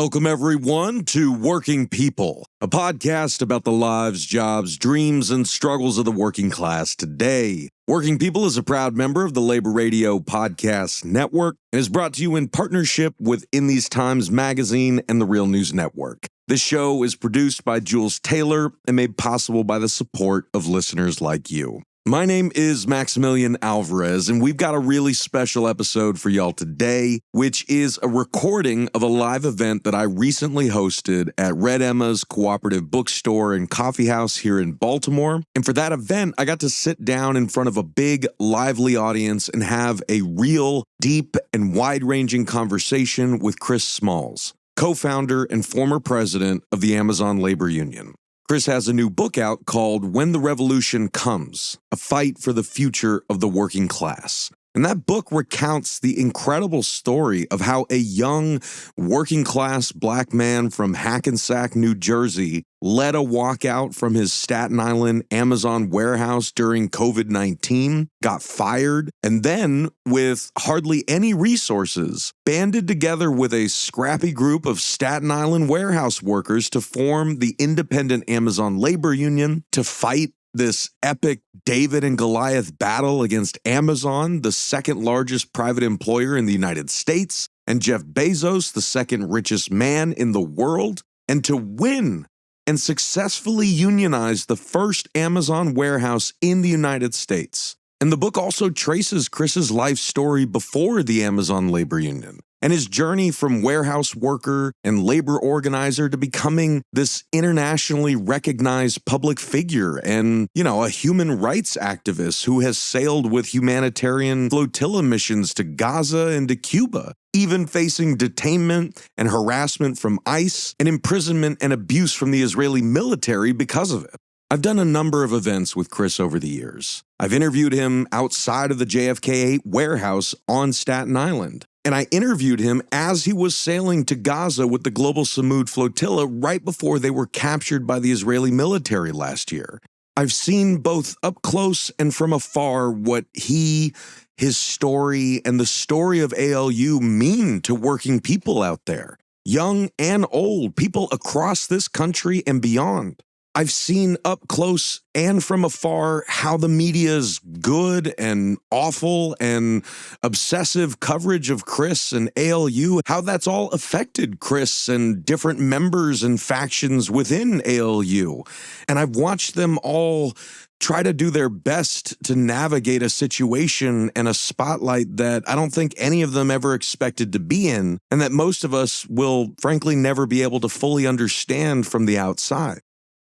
Welcome, everyone, to Working People, a podcast about the lives, jobs, dreams, and struggles of the working class today. Working People is a proud member of the Labor Radio Podcast Network and is brought to you in partnership with In These Times magazine and the Real News Network. This show is produced by Jules Taylor and made possible by the support of listeners like you. My name is Maximilian Alvarez, and we've got a really special episode for y'all today, which is a recording of a live event that I recently hosted at Red Emma's Cooperative Bookstore and Coffee House here in Baltimore. And for that event, I got to sit down in front of a big, lively audience and have a real, deep, and wide-ranging conversation with Chris Smalls, co-founder and former president of the Amazon Labor Union. Chris has a new book out called When the Revolution Comes, A Fight for the Future of the Working Class. And that book recounts the incredible story of how a young working class black man from Hackensack, New Jersey, led a walkout from his Staten Island Amazon warehouse during COVID-19, got fired, and then, with hardly any resources, banded together with a scrappy group of Staten Island warehouse workers to form the independent Amazon Labor Union to fight this epic David and Goliath battle against Amazon, the second largest private employer in the United States, and Jeff Bezos, the second richest man in the world, and to win and successfully unionize the first Amazon warehouse in the United States. And the book also traces Chris's life story before the Amazon Labor Union and his journey from warehouse worker and labor organizer to becoming this internationally recognized public figure and, a human rights activist who has sailed with humanitarian flotilla missions to Gaza and to Cuba, even facing detainment and harassment from ICE and imprisonment and abuse from the Israeli military because of it. I've done a number of events with Chris over the years. I've interviewed him outside of the JFK 8 warehouse on Staten Island. And I interviewed him as he was sailing to Gaza with the Global Samud flotilla right before they were captured by the Israeli military last year. I've seen both up close and from afar what his story, and the story of ALU mean to working people out there, young and old, people across this country and beyond. I've seen up close and from afar how the media's good and awful and obsessive coverage of Chris and ALU, how that's all affected Chris and different members and factions within ALU. And I've watched them all try to do their best to navigate a situation and a spotlight that I don't think any of them ever expected to be in, and that most of us will frankly never be able to fully understand from the outside.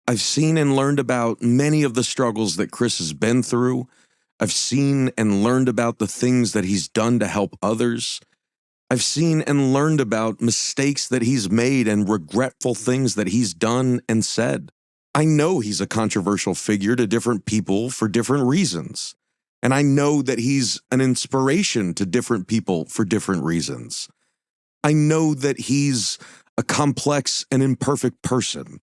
I've seen and learned about many of the struggles that Chris has been through. I've seen and learned about the things that he's done to help others. I've seen and learned about mistakes that he's made and regretful things that he's done and said. I know he's a controversial figure to different people for different reasons. And I know that he's an inspiration to different people for different reasons. I know that he's a complex and imperfect person,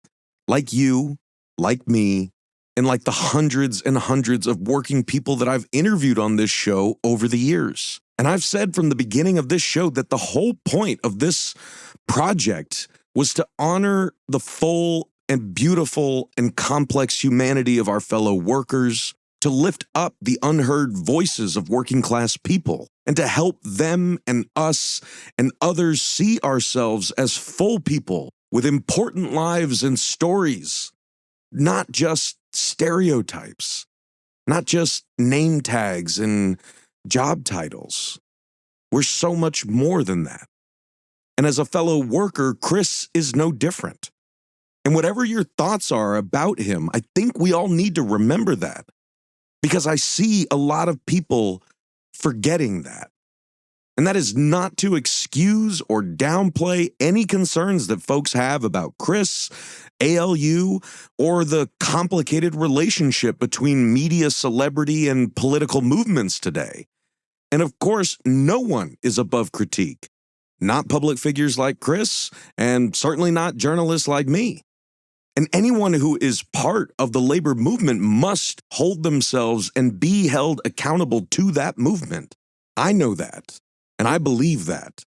like you, like me, and like the hundreds and hundreds of working people that I've interviewed on this show over the years. And I've said from the beginning of this show that the whole point of this project was to honor the full and beautiful and complex humanity of our fellow workers, to lift up the unheard voices of working class people, and to help them and us and others see ourselves as full people with important lives and stories, not just stereotypes, not just name tags and job titles. We're so much more than that. And as a fellow worker, Chris is no different. And whatever your thoughts are about him, I think we all need to remember that, because I see a lot of people forgetting that. And that is not to excuse or downplay any concerns that folks have about Chris, ALU, or the complicated relationship between media, celebrity, and political movements today. And of course, no one is above critique. Not public figures like Chris, and certainly not journalists like me. And anyone who is part of the labor movement must hold themselves and be held accountable to that movement. I know that. And I believe that.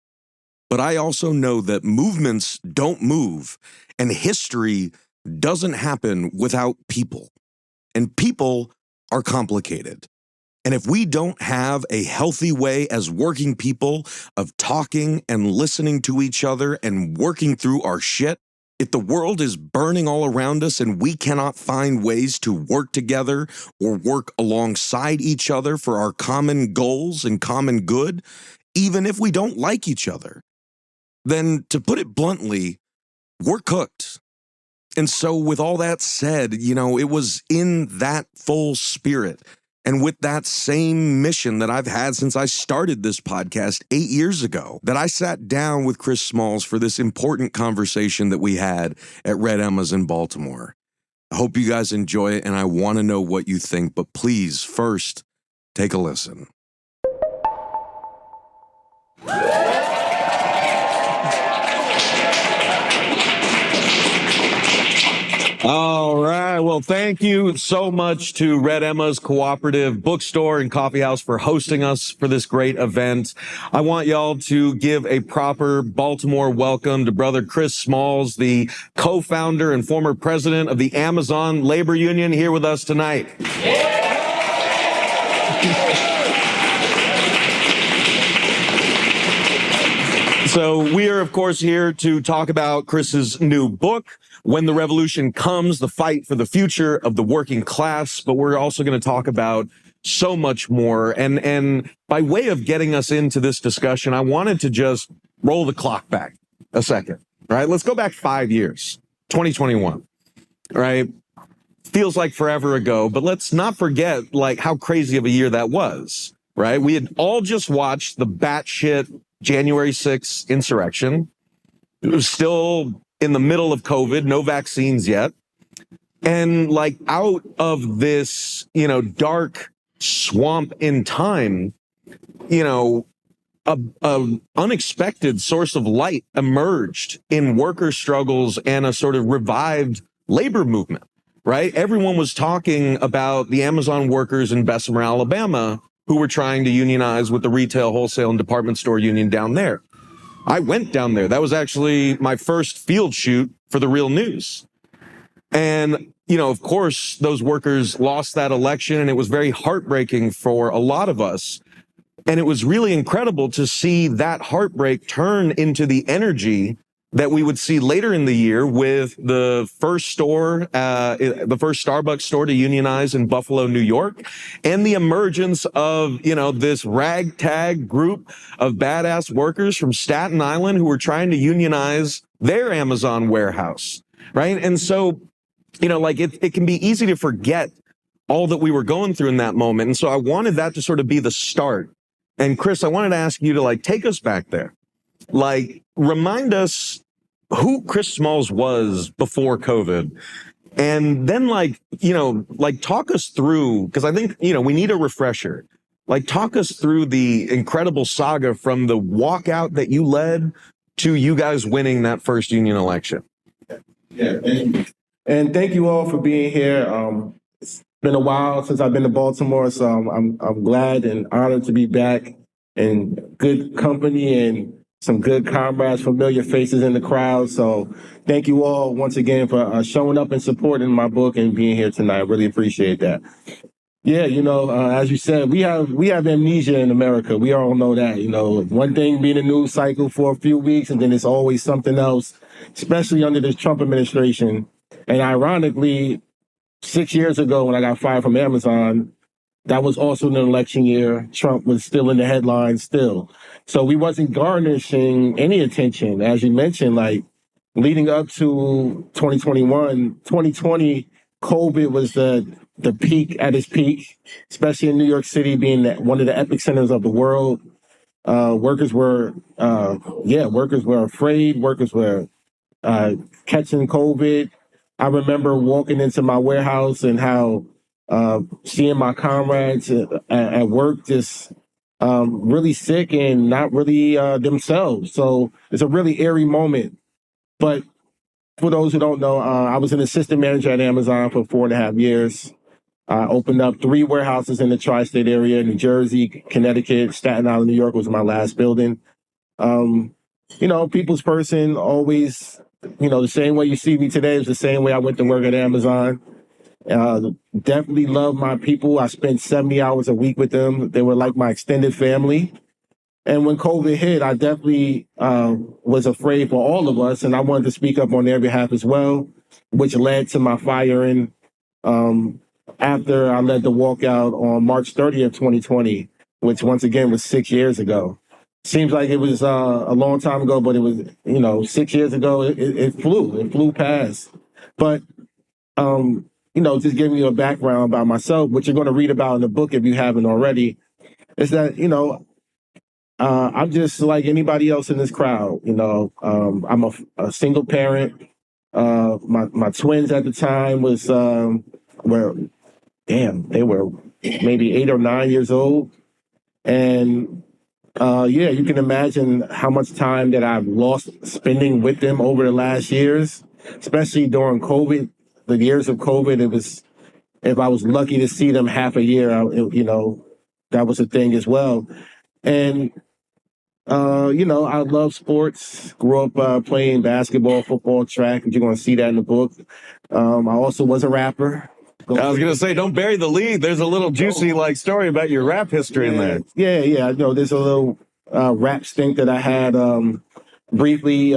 But I also know that movements don't move, and history doesn't happen without people. And people are complicated. And if we don't have a healthy way as working people of talking and listening to each other and working through our shit, if the world is burning all around us and we cannot find ways to work together or work alongside each other for our common goals and common good, even if we don't like each other, then to put it bluntly, we're cooked. And so with all that said, it was in that full spirit and with that same mission that I've had since I started this podcast 8 years ago, that I sat down with Chris Smalls for this important conversation that we had at Red Emma's in Baltimore. I hope you guys enjoy it, and I want to know what you think, but please, first, take a listen. All right. Well, thank you so much to Red Emma's Cooperative Bookstore and Coffee House for hosting us for this great event. I want y'all to give a proper Baltimore welcome to Brother Chris Smalls, the co-founder and former president of the Amazon Labor Union, here with us tonight. So we are, of course, here to talk about Chris's new book, When the Revolution Comes, the Fight for the Future of the Working Class. But we're also going to talk about so much more. And by way of getting us into this discussion, I wanted to just roll the clock back a second. All right, let's go back 5 years, 2021. All right, feels like forever ago, but let's not forget how crazy of a year that was. Right, we had all just watched the batshit January 6th insurrection. It was still in the middle of COVID, no vaccines yet. And out of this, dark swamp in time, a unexpected source of light emerged in worker struggles and a sort of revived labor movement, right? Everyone was talking about the Amazon workers in Bessemer, Alabama, who were trying to unionize with the retail, wholesale, and department store union down there. I went down there. That was actually my first field shoot for the Real News. And, of course, those workers lost that election, and it was very heartbreaking for a lot of us. And it was really incredible to see that heartbreak turn into the energy that we would see later in the year with the first Starbucks store to unionize in Buffalo, New York, and the emergence of, this ragtag group of badass workers from Staten Island who were trying to unionize their Amazon warehouse, right? And so, it can be easy to forget all that we were going through in that moment. And so I wanted that to sort of be the start. And Chris, I wanted to ask you to take us back there. Remind us who Chris Smalls was before COVID. And then talk us through, because I think, we need a refresher. Talk us through the incredible saga from the walkout that you led to you guys winning that first union election. Yeah. And thank you all for being here. It's been a while since I've been to Baltimore, so I'm glad and honored to be back in good company and some good comrades, familiar faces in the crowd. So thank you all once again for showing up and supporting my book and being here tonight. I really appreciate that. Yeah, as you said, we have amnesia in America. We all know that. One thing being a news cycle for a few weeks, and then it's always something else, especially under this Trump administration. And ironically, 6 years ago when I got fired from Amazon, that was also an election year. Trump was still in the headlines still. So we wasn't garnishing any attention. As you mentioned, leading up to 2021, 2020, COVID was the peak at its peak, especially in New York City being one of the epicenters of the world. Workers were afraid. Workers were catching COVID. I remember walking into my warehouse and how seeing my comrades at work just really sick and not really themselves. So it's a really eerie moment. But for those who don't know, I was an assistant manager at Amazon for 4.5 years. I opened up 3 warehouses in the tri-state area: New Jersey, Connecticut, Staten Island, New York was my last building. people's person, always, the same way you see me today is the same way I went to work at Amazon. Definitely love my people. I spent 70 hours a week with them. They were like my extended family. And when COVID hit, I definitely was afraid for all of us, and I wanted to speak up on their behalf as well, which led to my firing after I led the walkout on March 30th, 2020, which once again was 6 years ago. Seems like it was a long time ago, but it was, 6 years ago, it flew past. But, just giving you a background about myself, what you're going to read about in the book if you haven't already, is that, I'm just like anybody else in this crowd. I'm a single parent. My twins at the time they were maybe 8 or 9 years old. And you can imagine how much time that I've lost spending with them over the last years, especially during COVID. The years of COVID, if I was lucky to see them half a year, that was a thing as well. And I love sports. Grew up playing basketball, football, track. You're going to see that in the book. I also was a rapper. I was going to say, don't bury the lead. There's a little juicy story about your rap history in there. Yeah. There's a little rap stint that I had briefly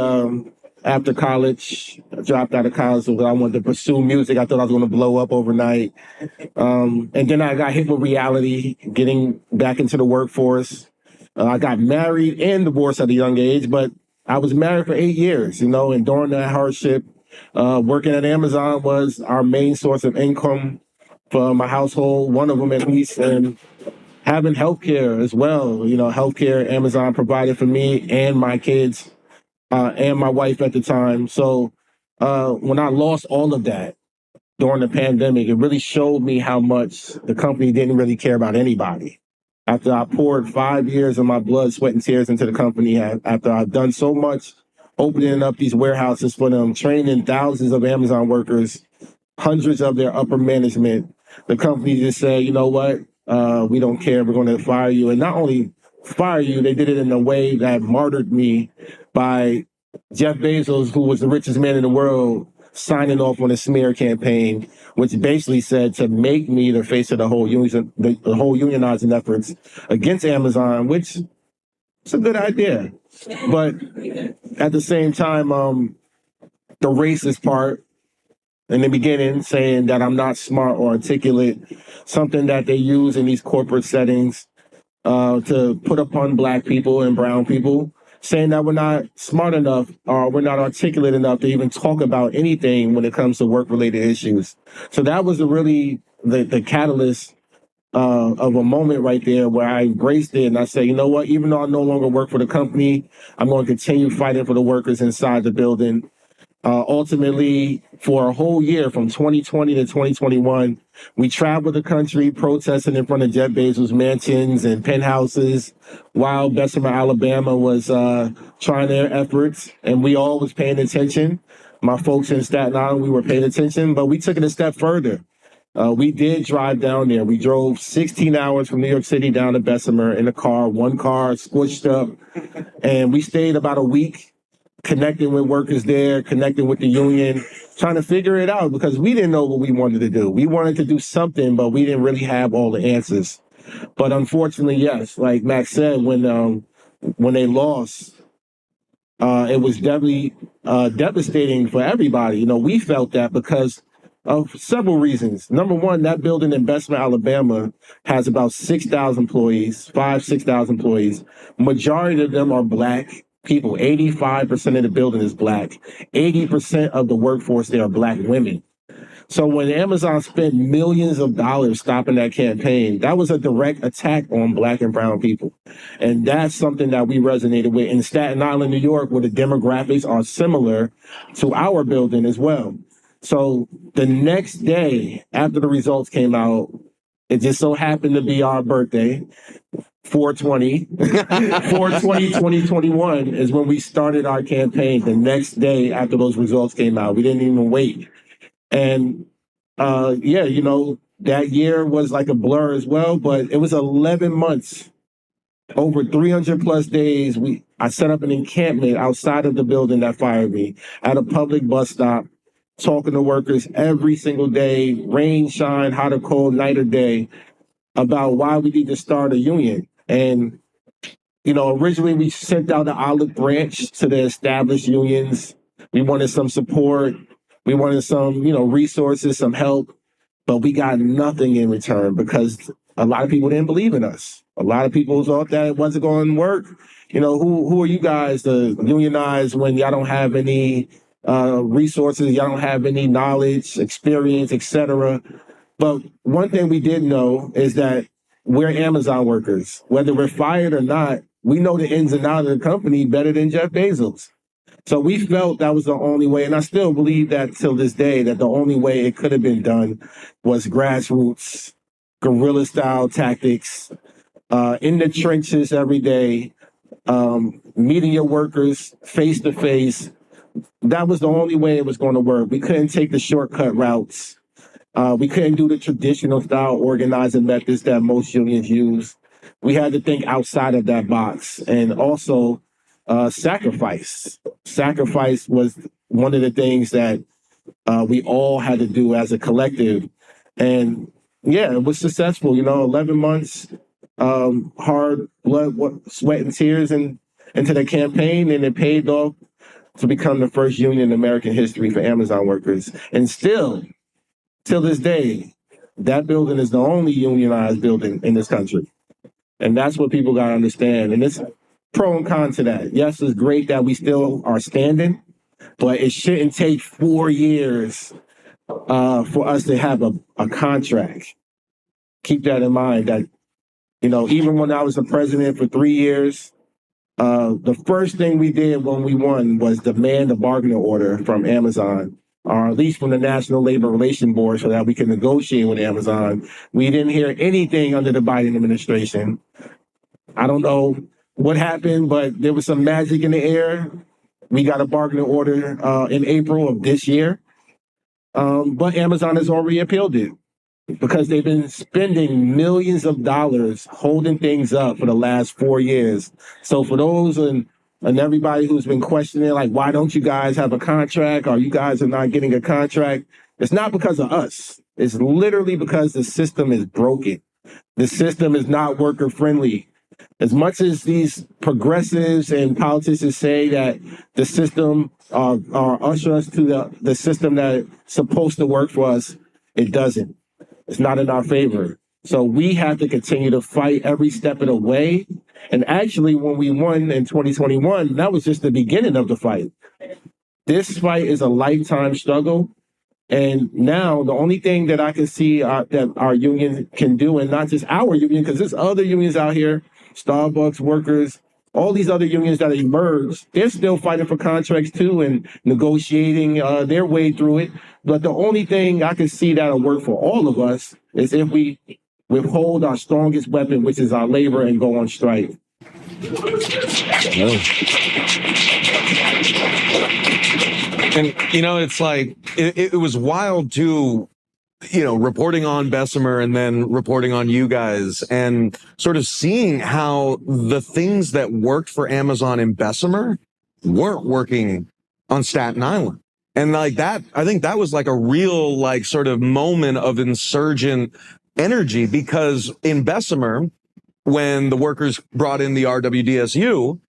after college. I dropped out of college because I wanted to pursue music. I thought I was going to blow up overnight. And then I got hit with reality, getting back into the workforce. I got married and divorced at a young age, but I was married for 8 years, and during that hardship, working at Amazon was our main source of income for my household, one of them at least, and having healthcare as well. Healthcare Amazon provided for me and my kids and my wife at the time. So when I lost all of that during the pandemic, it really showed me how much the company didn't really care about anybody. After I poured 5 years of my blood, sweat, and tears into the company, after I've done so much, opening up these warehouses for them, training thousands of Amazon workers, hundreds of their upper management, the company just said, you know what, we don't care, we're going to fire you. And not only fire you, they did it in a way that martyred me by Jeff Bezos, who was the richest man in the world, signing off on a smear campaign, which basically said to make me the face of the whole unionizing efforts against Amazon, which is a good idea. But at the same time, the racist part in the beginning, saying that I'm not smart or articulate, something that they use in these corporate settings to put upon Black people and brown people, saying that we're not smart enough or we're not articulate enough to even talk about anything when it comes to work-related issues. So that was really the catalyst of a moment right there where I embraced it and I said, you know what, even though I no longer work for the company, I'm going to continue fighting for the workers inside the building. Ultimately, for a whole year from 2020 to 2021, we traveled the country protesting in front of Jeff Bezos' mansions and penthouses while Bessemer, Alabama was trying their efforts, and we all was paying attention. My folks in Staten Island, we were paying attention, but we took it a step further. We did drive down there. We drove 16 hours from New York City down to Bessemer in a car, one car, squished up, and we stayed about a week connecting with workers there, connecting with the union, trying to figure it out because we didn't know what we wanted to do. We wanted to do something, but we didn't really have all the answers. But unfortunately, yes, like Max said, when they lost, it was definitely devastating for everybody. We felt that because of several reasons. Number one, that building in Bessemer, Alabama has about 6,000 employees, 6,000 employees. Majority of them are Black people. 85% of the building is Black. 80% of the workforce there are Black women. So when Amazon spent millions of dollars stopping that campaign, that was a direct attack on Black and brown people. And that's something that we resonated with in Staten Island, New York, where the demographics are similar to our building as well. So the next day after the results came out, it just so happened to be our birthday. 4/20, 2021 is when we started our campaign. The next day after those results came out, we didn't even wait. And that year was like a blur as well, but it was 11 months, over 300 plus days. I set up an encampment outside of the building that fired me at a public bus stop, talking to workers every single day, rain, shine, hot or cold, night or day, about why we need to start a union. And, originally we sent out the olive branch to the established unions. We wanted some support. We wanted some, resources, some help, but we got nothing in return because a lot of people didn't believe in us. A lot of people thought that it wasn't going to work. Who are you guys to unionize when y'all don't have any resources, y'all don't have any knowledge, experience, etc. But one thing we did know is that we're Amazon workers. Whether we're fired or not, we know the ins and outs of the company better than Jeff Bezos. So we felt that was the only way, and I still believe that till this day, that the only way it could have been done was grassroots, guerrilla style tactics, in the trenches every day, meeting your workers face to face. That was the only way it was going to work. We couldn't take the shortcut routes. We couldn't do the traditional style organizing methods that most unions use. We had to think outside of that box, and also sacrifice. Sacrifice was one of the things that we all had to do as a collective. And yeah, it was successful, 11 months, hard blood, sweat and tears into the campaign, and it paid off to become the first union in American history for Amazon workers. And still, till this day, that building is the only unionized building in this country. And that's what people got to understand. And it's pro and con to that. Yes, it's great that we still are standing, but it shouldn't take 4 years for us to have a contract. Keep that in mind that, even when I was the president for 3 years, the first thing we did when we won was demand a bargaining order from Amazon, or at least from the National Labor Relations Board, so that we can negotiate with Amazon. We didn't hear anything under the Biden administration. I don't know what happened, but there was some magic in the air. We got a bargaining order in April of this year, but Amazon has already appealed it because they've been spending millions of dollars holding things up for the last 4 years. So for those and everybody who's been questioning, like, why don't you guys have a contract, or you guys are not getting a contract, it's not because of us. It's literally because the system is broken. The system is not worker friendly. As much as these progressives and politicians say that the system are usher us to the system that's supposed to work for us, it doesn't. It's not in our favor. So we have to continue to fight every step of the way. And actually, when we won in 2021, that was just the beginning of the fight. This fight is a lifetime struggle. And now the only thing that I can see that our union can do, and not just our union, because there's other unions out here, Starbucks workers, all these other unions that emerged, they're still fighting for contracts too and negotiating their way through it. But the only thing I can see that'll work for all of us is if we withhold our strongest weapon, which is our labor, and go on strike. And, it's like, it was wild too, reporting on Bessemer and then reporting on you guys and sort of seeing how the things that worked for Amazon in Bessemer weren't working on Staten Island. And like that, I think that was like a real, like, sort of moment of insurgent energy, because in Bessemer, when the workers brought in the RWDSU,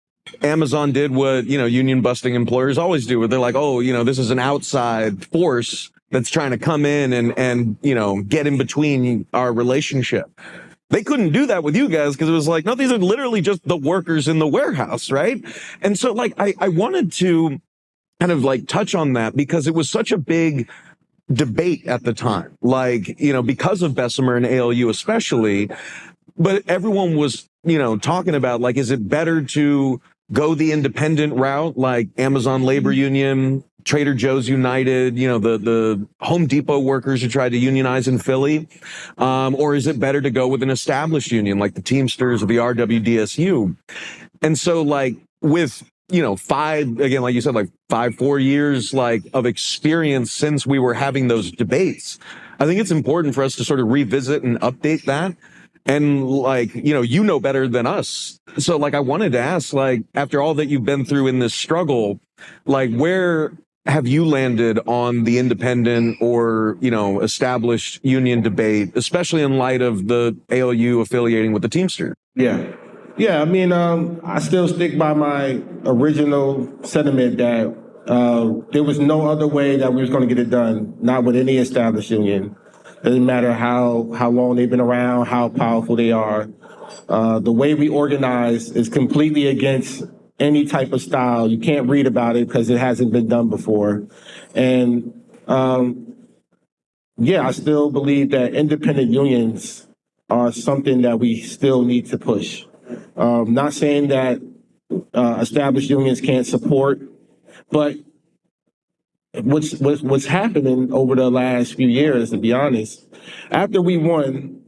Amazon did what, union busting employers always do, where they're like, oh, this is an outside force that's trying to come in and get in between our relationship. They couldn't do that with you guys because it was like, no, these are literally just the workers in the warehouse, right? And so, like, I wanted to kind of like touch on that because it was such a big debate at the time, like, because of Bessemer and ALU especially, but everyone was, talking about, like, is it better to go the independent route, like Amazon Labor Union, Trader Joe's United, the Home Depot workers who tried to unionize in Philly? Or is it better to go with an established union like the Teamsters or the RWDSU? And so, like, with, 5, again, like you said, like 4 years, like, of experience since we were having those debates, I think it's important for us to sort of revisit and update that And like, you know better than us. So like, I wanted to ask, like, after all that you've been through in this struggle, like, where have you landed on the independent or, established union debate, especially in light of the ALU affiliating with the Teamsters? Yeah. Yeah, I mean, I still stick by my original sentiment that there was no other way that we was going to get it done, not with any established union. Doesn't matter how long they've been around, how powerful they are. The way we organize is completely against any type of style. You can't read about it because it hasn't been done before. And yeah, I still believe that independent unions are something that we still need to push. Not saying that established unions can't support, but what's happening over the last few years, to be honest, after we won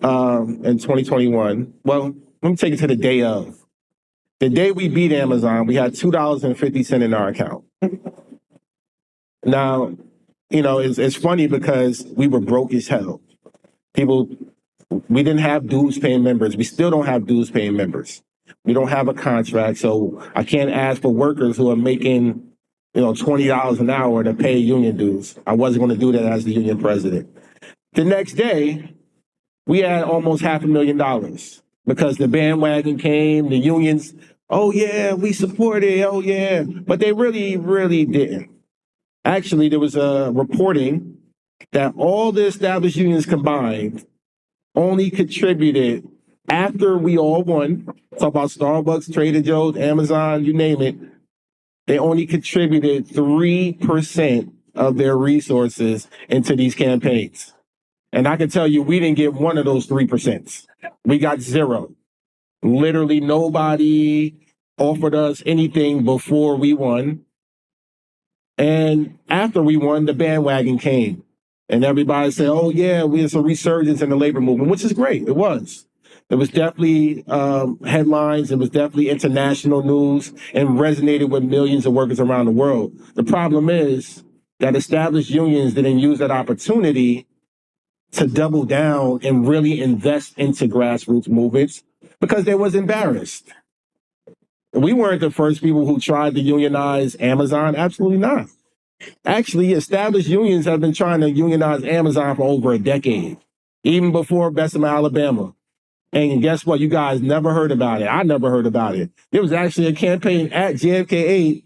in 2021, well, let me take it to the day of. The day we beat Amazon, we had $2.50 in our account. Now, it's funny because we were broke as hell. We didn't have dues paying members. We still don't have dues paying members. We don't have a contract, so I can't ask for workers who are making, $20 an hour to pay union dues. I wasn't going to do that as the union president. The next day, we had almost $500,000 because the bandwagon came, the unions, oh yeah, we support it, oh yeah, but they really, really didn't. Actually, there was a reporting that all the established unions combined only contributed after we all won. Talk about Starbucks, Trader Joe's, Amazon, you name it. They only contributed 3% of their resources into these campaigns. And I can tell you, we didn't get one of those 3%. We got zero. Literally nobody offered us anything before we won. And after we won, the bandwagon came. And everybody said, oh, yeah, there's a resurgence in the labor movement, which is great. It was. It was definitely headlines. It was definitely international news and resonated with millions of workers around the world. The problem is that established unions didn't use that opportunity to double down and really invest into grassroots movements because they was embarrassed. We weren't the first people who tried to unionize Amazon. Absolutely not. Actually, established unions have been trying to unionize Amazon for over a decade, even before Bessemer, Alabama. And guess what? You guys never heard about it. I never heard about it. There was actually a campaign at JFK 8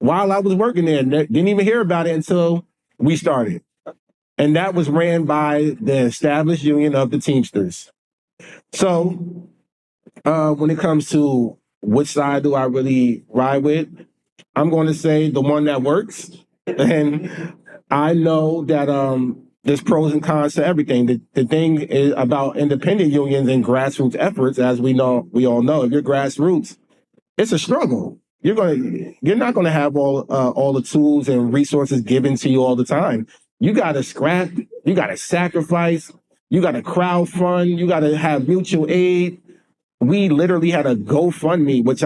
while I was working there. Didn't even hear about it until we started. And that was ran by the established union of the Teamsters. So when it comes to which side do I really ride with, I'm going to say the one that works. And I know that there's pros and cons to everything. The thing is about independent unions and grassroots efforts, as we all know, if you're grassroots, it's a struggle. You're not gonna have all the tools and resources given to you all the time. You gotta scrap, you gotta sacrifice, you gotta crowdfund, you gotta have mutual aid. We literally had a GoFundMe, which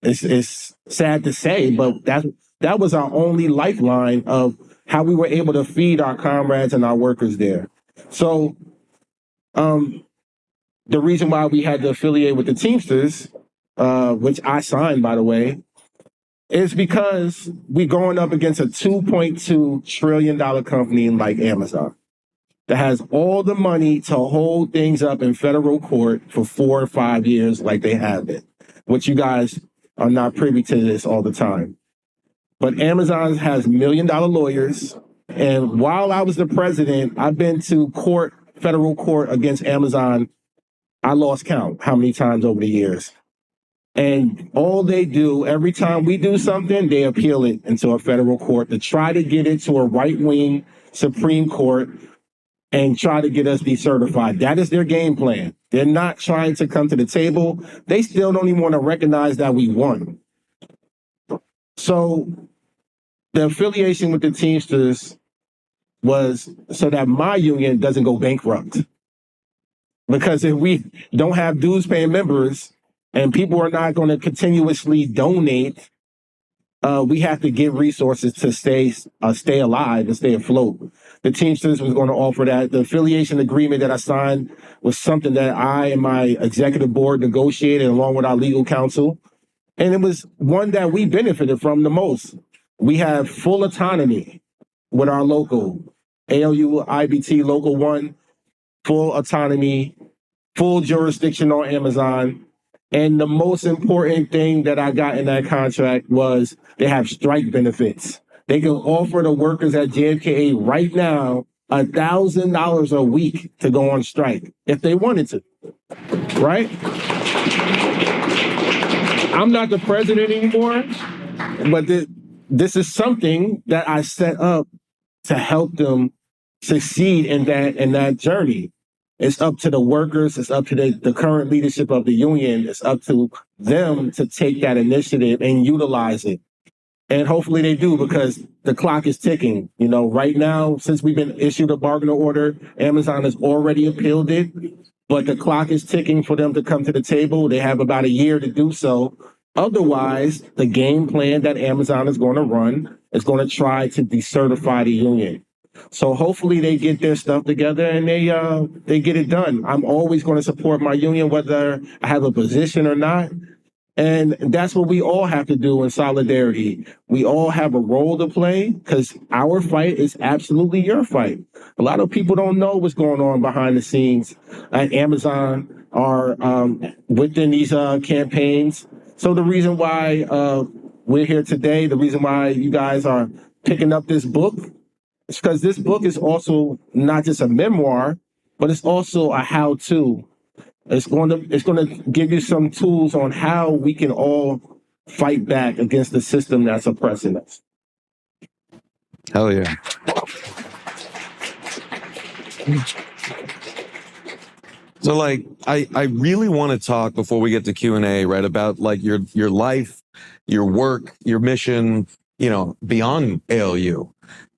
it's sad to say, but that was our only lifeline of how we were able to feed our comrades and our workers there. So the reason why we had to affiliate with the Teamsters, which I signed, by the way, is because we're going up against a $2.2 trillion company like Amazon that has all the money to hold things up in federal court for 4 or 5 years like they have been, which you guys are not privy to this all the time. But Amazon has $1 million lawyers. And while I was the president, I've been to court, federal court against Amazon. I lost count how many times over the years. And all they do, every time we do something, they appeal it into a federal court to try to get it to a right-wing Supreme Court and try to get us decertified. That is their game plan. They're not trying to come to the table. They still don't even want to recognize that we won. So the affiliation with the Teamsters was so that my union doesn't go bankrupt. Because if we don't have dues paying members and people are not going to continuously donate, we have to give resources to stay alive and stay afloat. The Teamsters was going to offer that. The affiliation agreement that I signed was something that I and my executive board negotiated along with our legal counsel. And it was one that we benefited from the most. We have full autonomy with our local, ALU IBT Local 1, full autonomy, full jurisdiction on Amazon. And the most important thing that I got in that contract was they have strike benefits. They can offer the workers at JFKA right now $1,000 a week to go on strike if they wanted to, right? I'm not the president anymore, but this is something that I set up to help them succeed in that journey. It's up to the workers. It's up to the current leadership of the union. It's up to them to take that initiative and utilize it. And hopefully they do, because the clock is ticking. You know, right now, since we've been issued a bargaining order, Amazon has already appealed it, but the clock is ticking for them to come to the table. They have about a year to do so. Otherwise, the game plan that Amazon is going to run is going to try to decertify the union. So hopefully they get their stuff together and they get it done. I'm always going to support my union, whether I have a position or not. And that's what we all have to do in solidarity. We all have a role to play, because our fight is absolutely your fight. A lot of people don't know what's going on behind the scenes at Amazon or within these campaigns. So the reason why we're here today, the reason why you guys are picking up this book, it's because this book is also not just a memoir, but it's also a how-to. It's going to give you some tools on how we can all fight back against the system that's oppressing us. Hell yeah. So like, I really want to talk before we get to Q&A, right, about like your life, your work, your mission, you know, beyond ALU.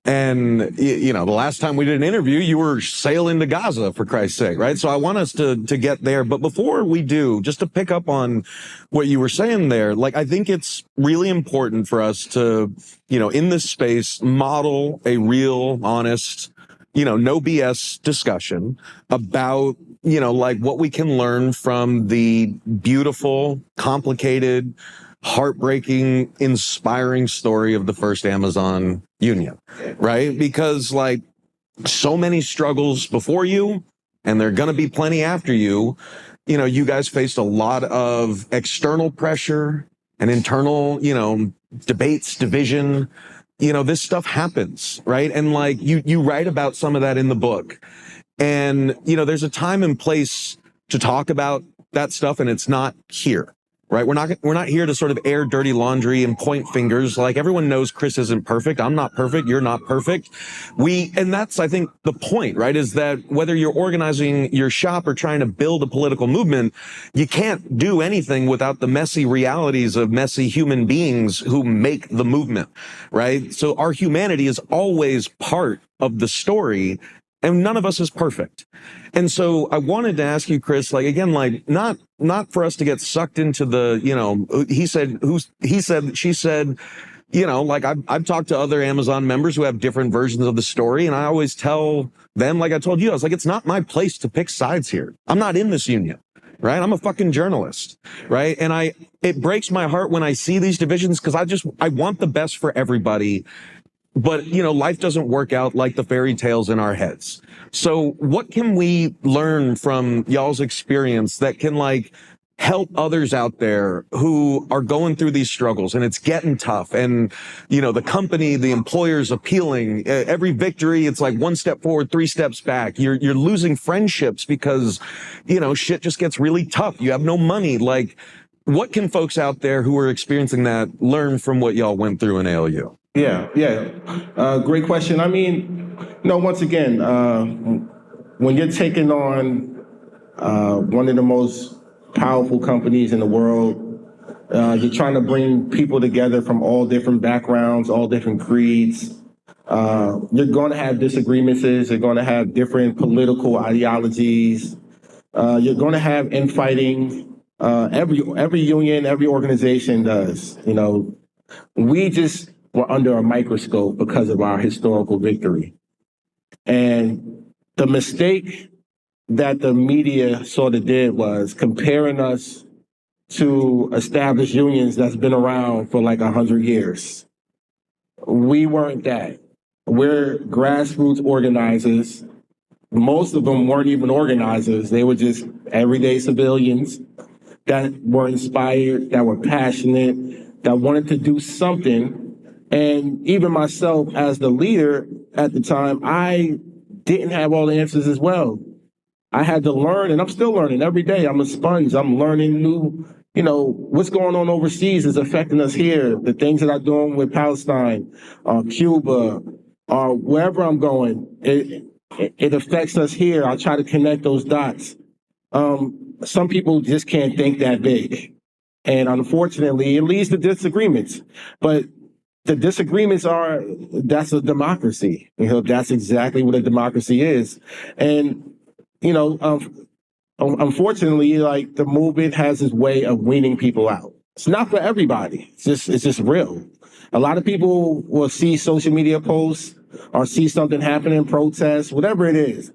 And, you know, the last time we did an interview, you were sailing to Gaza, for Christ's sake, right? So I want us to get there. But before we do, just to pick up on what you were saying there, like, I think it's really important for us to, you know, in this space, model a real, honest, you know, no BS discussion about, you know, like what we can learn from the beautiful, complicated, heartbreaking, inspiring story of the first Amazon union, right? Because like so many struggles before you, and there are going to be plenty after you, you know, you guys faced a lot of external pressure and internal, you know, debates, division. You know, this stuff happens, right? And like you write about some of that in the book. And, you know, there's a time and place to talk about that stuff, and it's not here. Right. We're not here to sort of air dirty laundry and point fingers. Like, everyone knows Chris isn't perfect. I'm not perfect. You're not perfect. And that's, I think, the point, right, is that whether you're organizing your shop or trying to build a political movement, you can't do anything without the messy realities of messy human beings who make the movement. Right. So our humanity is always part of the story, and none of us is perfect. And so I wanted to ask you, Chris, like, again, like, not for us to get sucked into the, you know, he said, she said, you know, like I've talked to other Amazon members who have different versions of the story. And I always tell them, like I told you, I was like, it's not my place to pick sides here. I'm not in this union. Right. I'm a fucking journalist. Right. And it breaks my heart when I see these divisions, because I want the best for everybody. But, you know, life doesn't work out like the fairy tales in our heads. So what can we learn from y'all's experience that can, like, help others out there who are going through these struggles and it's getting tough? And, you know, the company, the employer's appealing. Every victory, it's like one step forward, three steps back. You're losing friendships because, you know, shit just gets really tough. You have no money. Like, what can folks out there who are experiencing that learn from what y'all went through in ALU? Yeah. Great question. I mean, once again, when you're taking on one of the most powerful companies in the world, you're trying to bring people together from all different backgrounds, all different creeds. You're going to have disagreements. You're going to have different political ideologies. You're going to have infighting. Every union, every organization does, you know. We just were under a microscope because of our historical victory. And the mistake that the media sort of did was comparing us to established unions that's been around for like 100 years. We weren't that. We're grassroots organizers. Most of them weren't even organizers. They were just everyday civilians that were inspired, that were passionate, that wanted to do something. And even myself as the leader at the time, I didn't have all the answers as well. I had to learn, and I'm still learning every day. I'm a sponge. I'm learning new, what's going on overseas is affecting us here. The things that I'm doing with Palestine, Cuba, wherever I'm going, it affects us here. I try to connect those dots. Some people just can't think that big. And unfortunately, it leads to disagreements. But the disagreements that's a democracy. That's exactly what a democracy is. And, unfortunately, like the movement has this way of weaning people out. It's not for everybody. It's just real. A lot of people will see social media posts or see something happening, protests, whatever it is.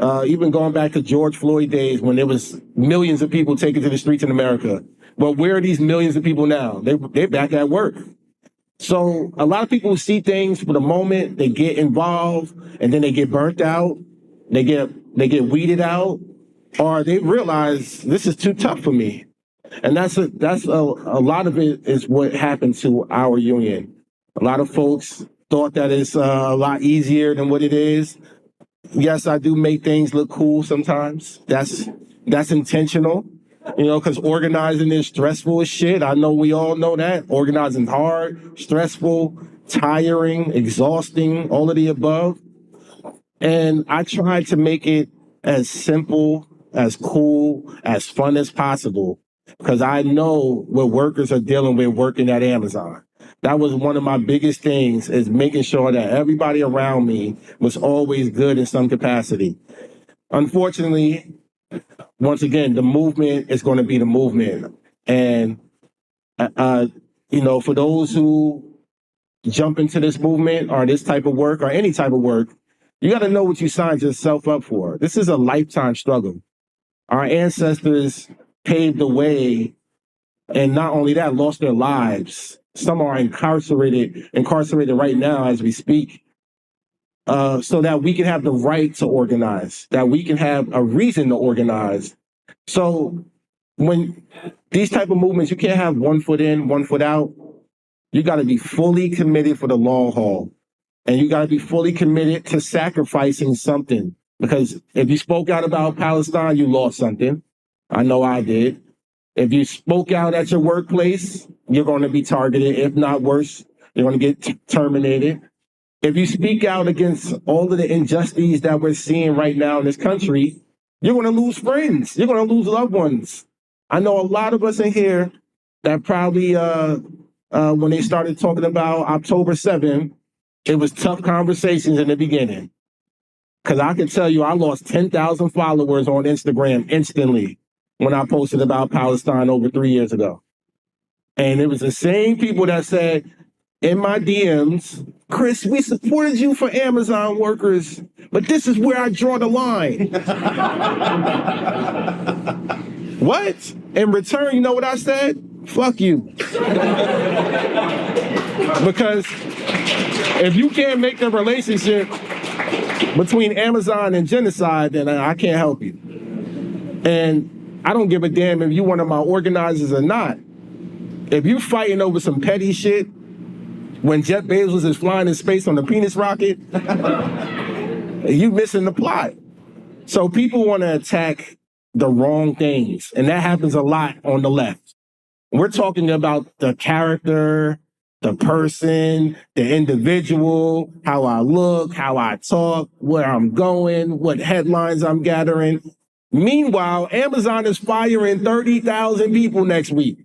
Even going back to George Floyd days when there was millions of people taken to the streets in America. Well, where are these millions of people now? They're back at work. So a lot of people see things for the moment, they get involved, and then they get burnt out, they get weeded out, or they realize this is too tough for me. And that's a lot of it is what happened to our union. A lot of folks thought that it's a lot easier than what it is. Yes, I do make things look cool sometimes. That's intentional, because organizing is stressful as shit. I know we all know that. Organizing hard, stressful, tiring, exhausting, all of the above. And I try to make it as simple, as cool, as fun as possible, because I know what workers are dealing with working at Amazon. That was one of my biggest things, is making sure that everybody around me was always good in some capacity. Unfortunately, once again, the movement is going to be the movement. And, for those who jump into this movement or this type of work or any type of work, you got to know what you signed yourself up for. This is a lifetime struggle. Our ancestors paved the way, and not only that, lost their lives. Some are incarcerated right now as we speak, so that we can have the right to organize, that we can have a reason to organize. So when these type of movements, you can't have one foot in, one foot out. You got to be fully committed for the long haul. And you got to be fully committed to sacrificing something. Because if you spoke out about Palestine, you lost something. I know I did. If you spoke out at your workplace, you're going to be targeted. If not worse, you're going to get terminated. If you speak out against all of the injustices that we're seeing right now in this country, you're going to lose friends. You're going to lose loved ones. I know a lot of us in here that probably, when they started talking about October 7th, it was tough conversations in the beginning. Because I can tell you, I lost 10,000 followers on Instagram instantly when I posted about Palestine over 3 years ago. And it was the same people that said in my DMs, Chris, we supported you for Amazon workers, but this is where I draw the line. What? In return, you know what I said? Fuck you. Because if you can't make the relationship between Amazon and genocide, then I can't help you. And I don't give a damn if you're one of my organizers or not. If you fighting over some petty shit when Jeff Bezos is flying in space on the penis rocket, you missing the plot. So people want to attack the wrong things, and that happens a lot on the left. We're talking about the character, the person, the individual, how I look, how I talk, where I'm going, what headlines I'm gathering. Meanwhile, Amazon is firing 30,000 people next week.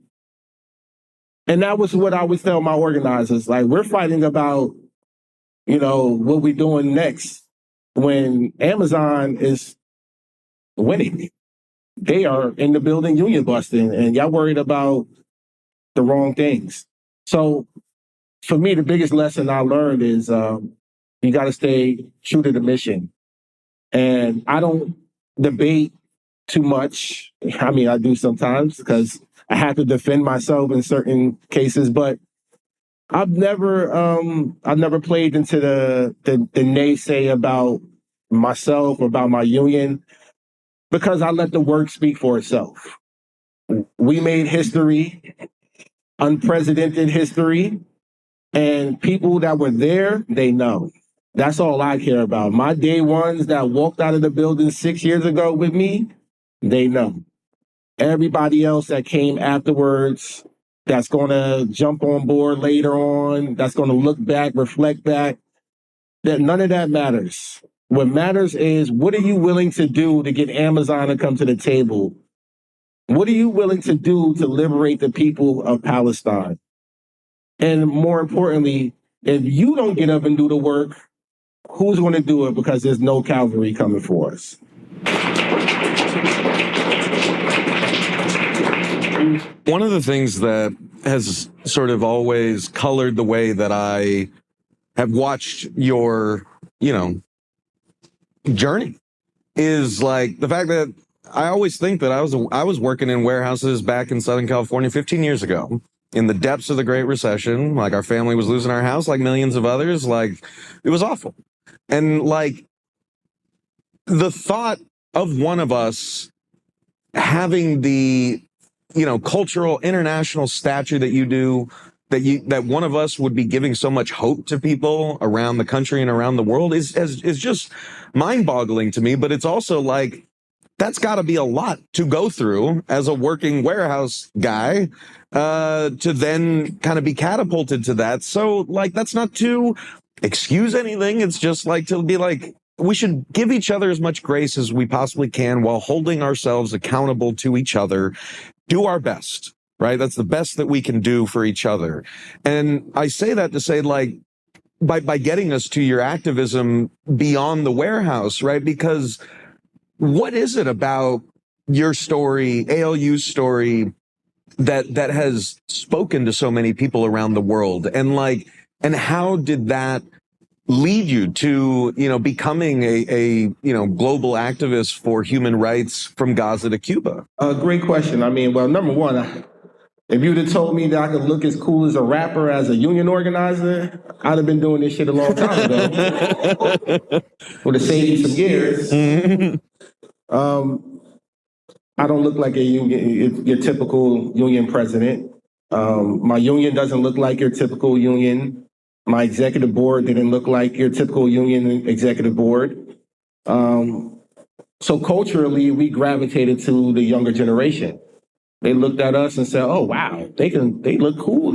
And that was what I would tell my organizers. Like, we're fighting about, what we're doing next when Amazon is winning. They are in the building union busting, and y'all worried about the wrong things. So for me, the biggest lesson I learned is you got to stay true to the mission. And I don't debate too much. I mean, I do sometimes because I have to defend myself in certain cases, but I've never played into the naysay about myself, about my union, because I let the work speak for itself. We made history, unprecedented history, and people that were there, they know. That's all I care about. My day ones that walked out of the building 6 years ago with me, they know. Everybody else that came afterwards, that's going to jump on board later on, that's going to look back, reflect back, that none of that matters. What matters is, what are you willing to do to get Amazon to come to the table? What are you willing to do to liberate the people of Palestine? And more importantly, if you don't get up and do the work, who's going to do it? Because there's no cavalry coming for us. One of the things that has sort of always colored the way that I have watched your, journey is like the fact that I always think that I was working in warehouses back in Southern California 15 years ago in the depths of the Great Recession. Like, our family was losing our house like millions of others. Like, it was awful. And like, the thought of one of us having the, cultural international stature that you do, that one of us would be giving so much hope to people around the country and around the world is just mind-boggling to me. But it's also like, that's got to be a lot to go through as a working warehouse guy, to then kind of be catapulted to that. So like, that's not to excuse anything. It's just like to be like, we should give each other as much grace as we possibly can while holding ourselves accountable to each other. Do our best, right? That's the best that we can do for each other. And I say that to say, like, by getting us to your activism beyond the warehouse, right? Because what is it about your story, ALU's story, that has spoken to so many people around the world? And like, and how did that lead you to, becoming a global activist for human rights from Gaza to Cuba? Great question. I mean, well, number one, if you'd have told me that I could look as cool as a rapper as a union organizer, I'd have been doing this shit a long time ago. Would have saved you some years. I don't look like your typical union president. My union doesn't look like your typical union. My executive board didn't look like your typical union executive board. So culturally, we gravitated to the younger generation. They looked at us and said, "Oh wow, they look cool,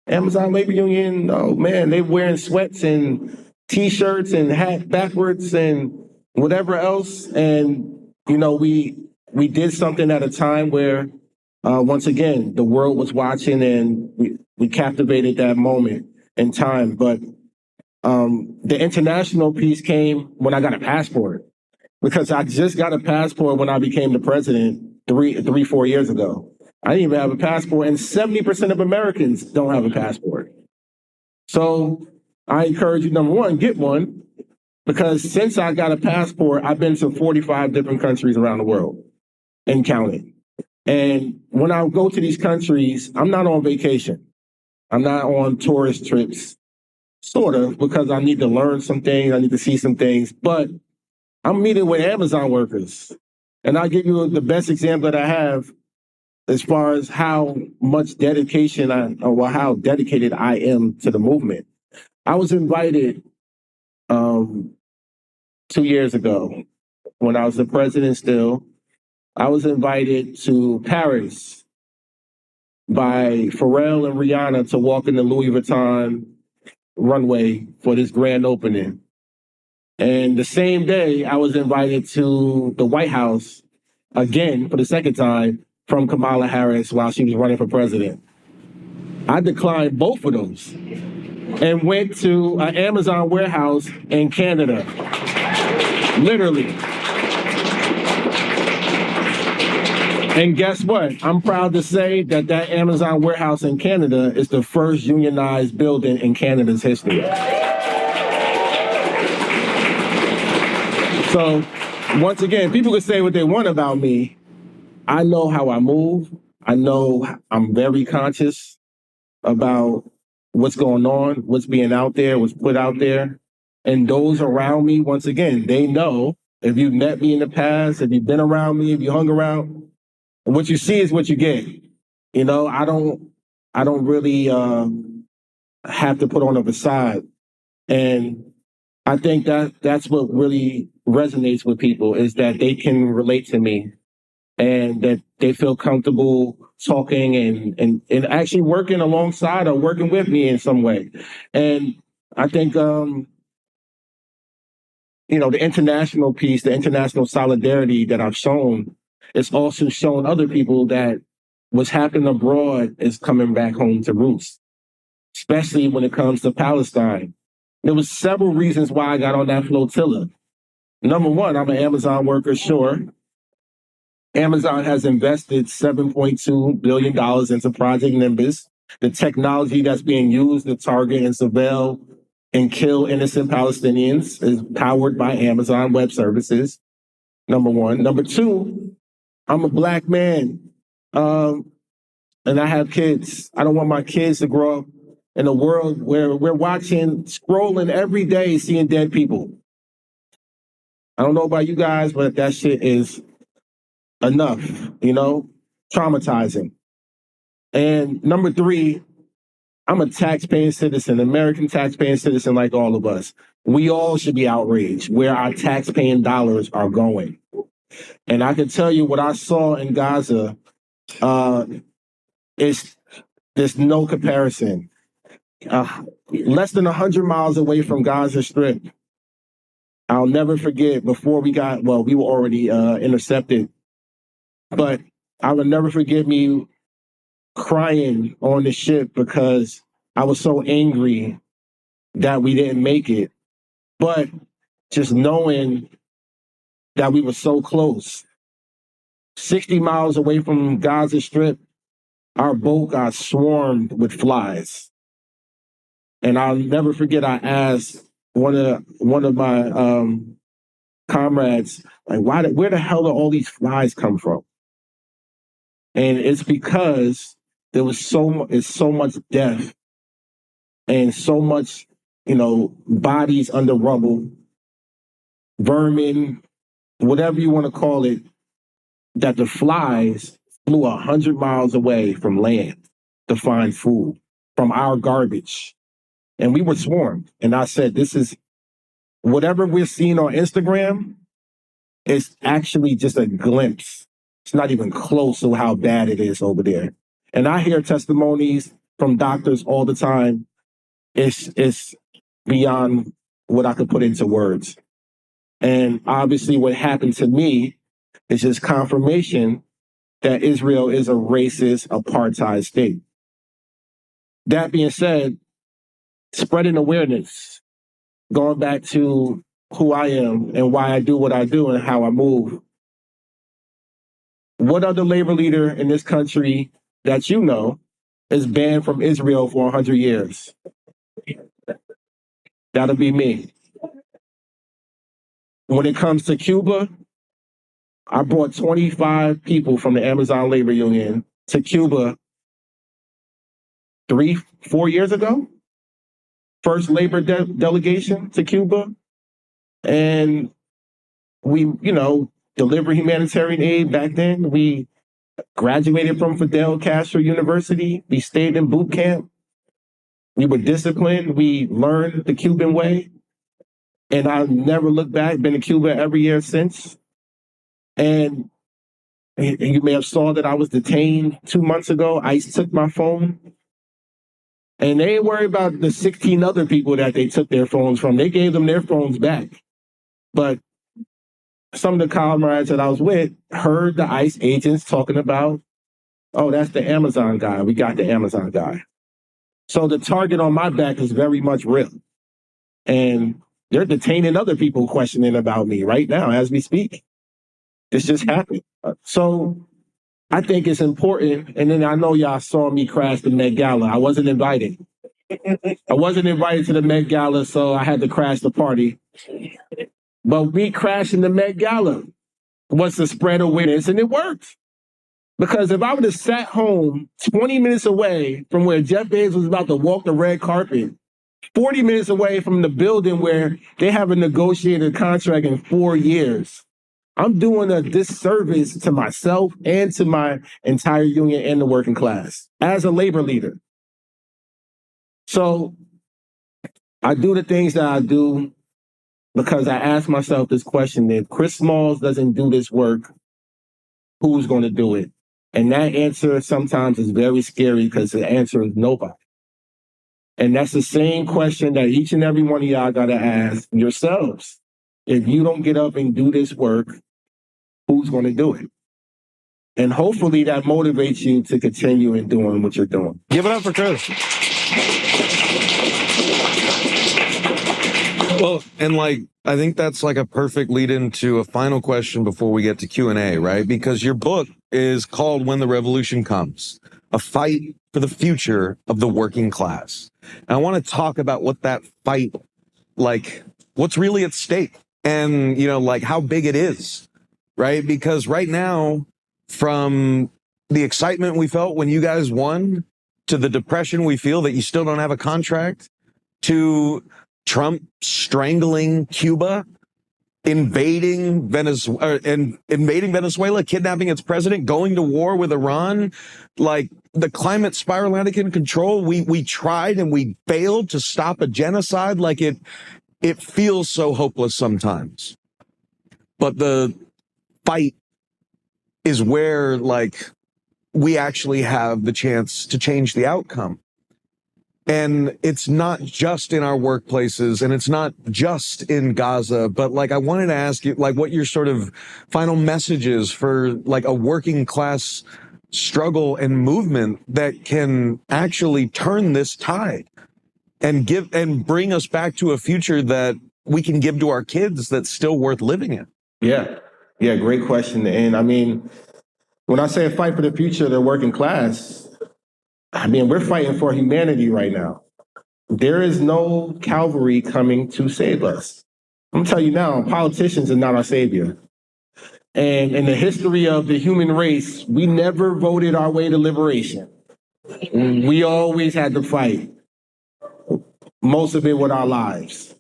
Amazon Labor Union. Oh man, they wearing sweats and T-shirts and hat backwards and whatever else." And we did something at a time where, once again, the world was watching, and we captivated that moment in time. But the international piece came when I got a passport, because I just got a passport when I became the president 4 years ago. I didn't even have a passport, and 70% of Americans don't have a passport. So I encourage you, number one, get one, because since I got a passport, I've been to 45 different countries around the world and counting. And when I go to these countries, I'm not on vacation. I'm not on tourist trips, sort of, because I need to learn some things, I need to see some things, but I'm meeting with Amazon workers. And I'll give you the best example that I have as far as how much dedication how dedicated I am to the movement. I was invited 2 years ago when I was the president still. I was invited to Paris by Pharrell and Rihanna to walk in the Louis Vuitton runway for this grand opening. And the same day, I was invited to the White House again for the second time from Kamala Harris while she was running for president. I declined both of those and went to an Amazon warehouse in Canada. Literally. And guess what? I'm proud to say that that Amazon warehouse in Canada is the first unionized building in Canada's history. So, once again, people can say what they want about me. I know how I move. I know I'm very conscious about what's going on, what's being out there, what's put out there. And those around me, once again, they know if you've met me in the past, if you've been around me, if you hung around, what you see is what you get. You know, I don't really have to put on a facade. And I think that that's what really resonates with people is that they can relate to me and that they feel comfortable talking and actually working alongside or working with me in some way. And I think you know, the international piece, the international solidarity that I've shown, it's also shown other people that what's happening abroad is coming back home to roots, especially when it comes to Palestine. There was several reasons why I got on that flotilla. Number one, I'm an Amazon worker, sure. Amazon has invested $7.2 billion into Project Nimbus, the technology that's being used to target and surveil and kill innocent Palestinians is powered by Amazon Web Services, number one. Number two, I'm a Black man and I have kids. I don't want my kids to grow up in a world where we're watching, scrolling every day, seeing dead people. I don't know about you guys, but that shit is enough, you know, traumatizing. And number three, I'm a taxpaying citizen, American taxpaying citizen like all of us. We all should be outraged where our taxpaying dollars are going. And I can tell you what I saw in Gaza is there's no comparison. Less than 100 miles away from Gaza Strip, I'll never forget before we got, well, we were already intercepted, but I will never forget me crying on the ship because I was so angry that we didn't make it. But just knowing that we were so close, 60 miles away from Gaza Strip, our boat got swarmed with flies. And I'll never forget, I asked one of my comrades, like, where the hell do all these flies come from? And it's because there was so much death and so much, you know, bodies under rubble, vermin, whatever you want to call it, that the flies flew 100 miles away from land to find food from our garbage. And we were swarmed. And I said, this is whatever we're seeing on Instagram is actually just a glimpse. It's not even close to how bad it is over there. And I hear testimonies from doctors all the time. It's beyond what I could put into words. And obviously what happened to me is just confirmation that Israel is a racist apartheid state. That being said, spreading awareness, going back to who I am and why I do what I do and how I move. What other labor leader in this country that you know is banned from Israel for 100 years? That'll be me. When it comes to Cuba, I brought 25 people from the Amazon Labor Union to Cuba 3-4 years ago. First labor delegation to Cuba. And we, you know, deliver humanitarian aid back then. We graduated from Fidel Castro University. We stayed in boot camp. We were disciplined. We learned the Cuban way. And I never looked back, been to Cuba every year since. And you may have saw that I was detained 2 months ago. ICE took my phone. And they ain't worried about the 16 other people that they took their phones from. They gave them their phones back. But some of the comrades that I was with heard the ICE agents talking about, oh, that's the Amazon guy. We got the Amazon guy. So the target on my back is very much real. And they're detaining other people questioning about me right now as we speak. This just happened. So I think it's important. And then I know y'all saw me crash the Met Gala. I wasn't invited. I wasn't invited to the Met Gala, so I had to crash the party. But me crashing the Met Gala was to spread awareness, and it worked. Because if I would have sat home 20 minutes away from where Jeff Bezos was about to walk the red carpet, 40 minutes away from the building where they have a negotiated contract in 4 years, I'm doing a disservice to myself and to my entire union and the working class as a labor leader. So I do the things that I do because I ask myself this question: if Chris Smalls doesn't do this work, who's going to do it? And that answer sometimes is very scary because the answer is nobody. And that's the same question that each and every one of y'all got to ask yourselves. If you don't get up and do this work, who's going to do it? And hopefully that motivates you to continue in doing what you're doing. Give it up for Chris. Well, and I think that's a perfect lead into a final question before we get to Q&A, right? Because your book is called When the Revolution Comes, a fight for the future of the working class. And I want to talk about what that fight, what's really at stake and, how big it is, right? Because right now, from the excitement we felt when you guys won to the depression we feel that you still don't have a contract to Trump strangling Cuba, invading Venezuela, kidnapping its president, going to war with Iran, the climate spiral out of control. We tried and we failed to stop a genocide. It feels so hopeless sometimes. But the fight is where we actually have the chance to change the outcome. And it's not just in our workplaces and it's not just in Gaza, but I wanted to ask you what your sort of final message is for a working class struggle and movement that can actually turn this tide and bring us back to a future that we can give to our kids that's still worth living in. Yeah, great question. And I mean, when I say a fight for the future of the working class, we're fighting for humanity right now. There is no cavalry coming to save us. I'm gonna tell you now, politicians are not our savior. And in the history of the human race, we never voted our way to liberation. We always had to fight, most of it with our lives.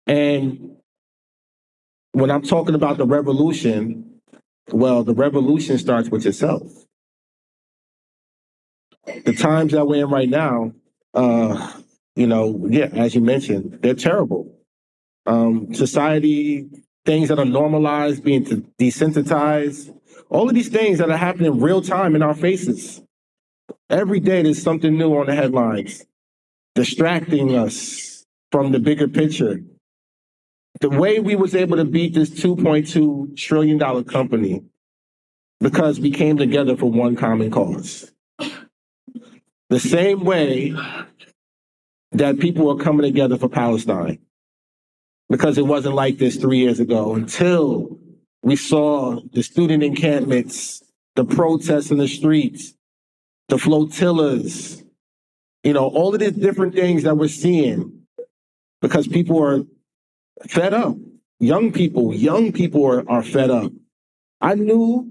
And when I'm talking about the revolution, well, the revolution starts with yourself. The times that we're in right now, as you mentioned, they're terrible. Society, things that are normalized, being desensitized, all of these things that are happening real time in our faces. Every day there's something new on the headlines, distracting us from the bigger picture. The way we was able to beat this $2.2 trillion company, because we came together for one common cause. The same way that people are coming together for Palestine, because it wasn't like this 3 years ago until we saw the student encampments, the protests in the streets, the flotillas, all of these different things that we're seeing because people are fed up. Young people are fed up. I knew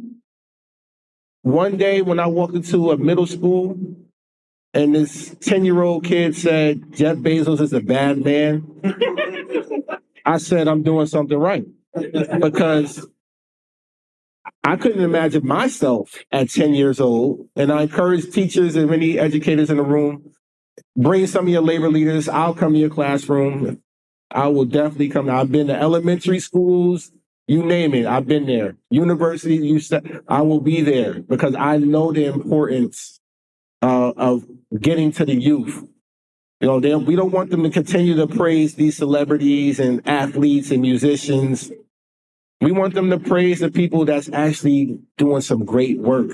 one day when I walked into a middle school and this 10-year-old kid said, Jeff Bezos is a bad man, I said, I'm doing something right. Because I couldn't imagine myself at 10 years old. And I encourage teachers and many educators in the room, bring some of your labor leaders. I'll come to your classroom. I will definitely come. I've been to elementary schools, you name it. I've been there. University, I will be there because I know the importance of getting to the youth. We don't want them to continue to praise these celebrities and athletes and musicians. We want them to praise the people that's actually doing some great work.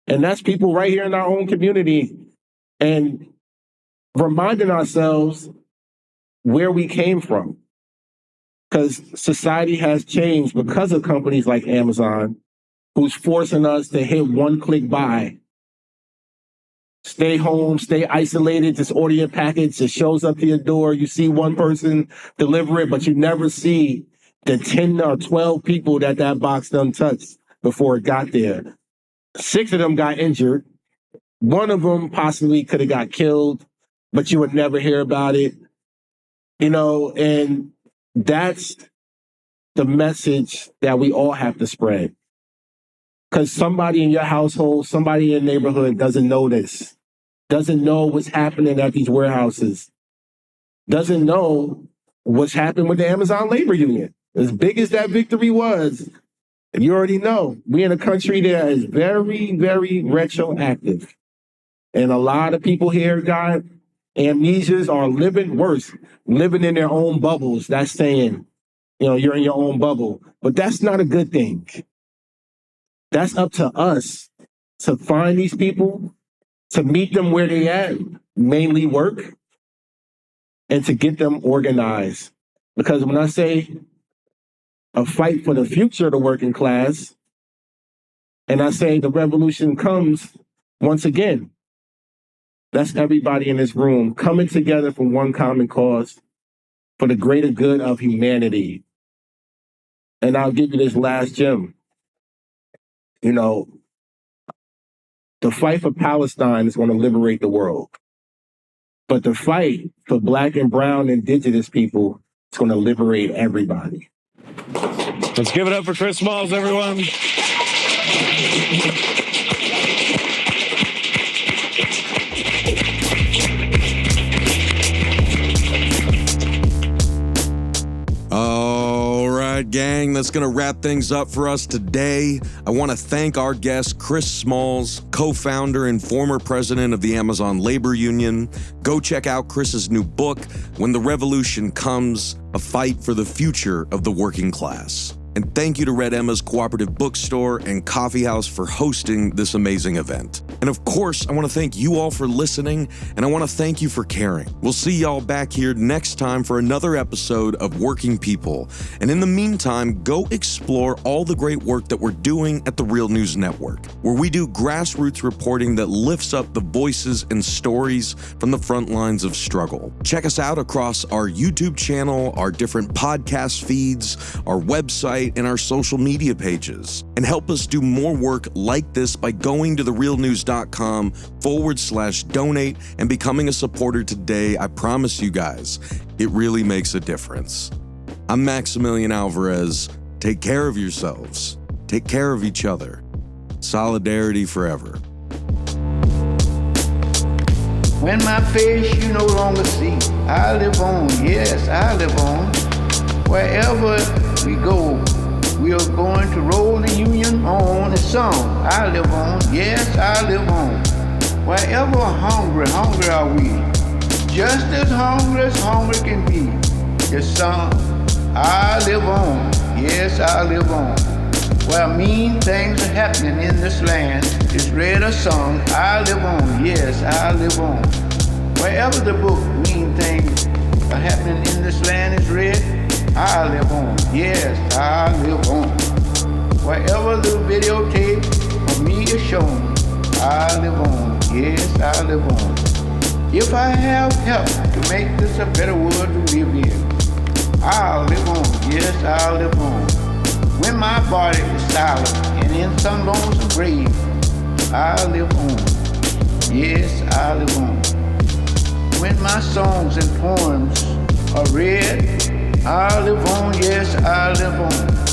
And that's people right here in our own community. And reminding ourselves where we came from. Because society has changed because of companies like Amazon, who's forcing us to hit one click buy. Stay home, stay isolated, just order your package. It shows up to your door. You see one person deliver it, but you never see the 10 or 12 people that box done touched before it got there. 6 of them got injured. One of them possibly could have got killed, but you would never hear about it. And that's the message that we all have to spread. Because somebody in your household, somebody in your neighborhood doesn't know this, doesn't know what's happening at these warehouses, doesn't know what's happened with the Amazon labor union. As big as that victory was, you already know, we're in a country that is very, very retroactive. And a lot of people here got amnesias or living worse, living in their own bubbles. That's saying, you're in your own bubble. But that's not a good thing. That's up to us to find these people, to meet them where they at, mainly work, and to get them organized. Because when I say a fight for the future of the working class, and I say the revolution comes once again, that's everybody in this room coming together for one common cause, for the greater good of humanity. And I'll give you this last gem. The fight for Palestine is going to liberate the world. But the fight for Black and brown indigenous people is going to liberate everybody. Let's give it up for Chris Smalls, everyone. All right, gang, that's going to wrap things up for us today. I want to thank our guest, Chris Smalls, co-founder and former president of the Amazon Labor Union. Go check out Chris's new book, When the Revolution Comes, A Fight for the Future of the Working Class. And thank you to Red Emma's Cooperative Bookstore and Coffee House for hosting this amazing event. And of course, I want to thank you all for listening, and I want to thank you for caring. We'll see y'all back here next time for another episode of Working People. And in the meantime, go explore all the great work that we're doing at the Real News Network, where we do grassroots reporting that lifts up the voices and stories from the front lines of struggle. Check us out across our YouTube channel, our different podcast feeds, our website, and our social media pages. And help us do more work like this by going to therealnews.com/donate and becoming a supporter today. I promise you guys, it really makes a difference. I'm Maximilian Alvarez. Take care of yourselves. Take care of each other. Solidarity forever. When my face you no longer see, I live on, yes, I live on. Wherever we go, we are going to roll the union on a song. I live on, yes, I live on. Wherever hungry are we. Just as hungry can be. The song, I live on, yes, I live on. Where mean things are happening in this land, it's read a song. I live on, yes, I live on. Wherever the book mean things are happening in this land is read, I live on, yes, I live on. Wherever the videotape of me is shown, I live on, yes, I live on. If I have help to make this a better world to live in, I'll live on, yes, I'll live on. When my body is silent and in some lonesome grave, I'll live on, yes, I'll live on. When my songs and poems are read, I live on, yes, I live on.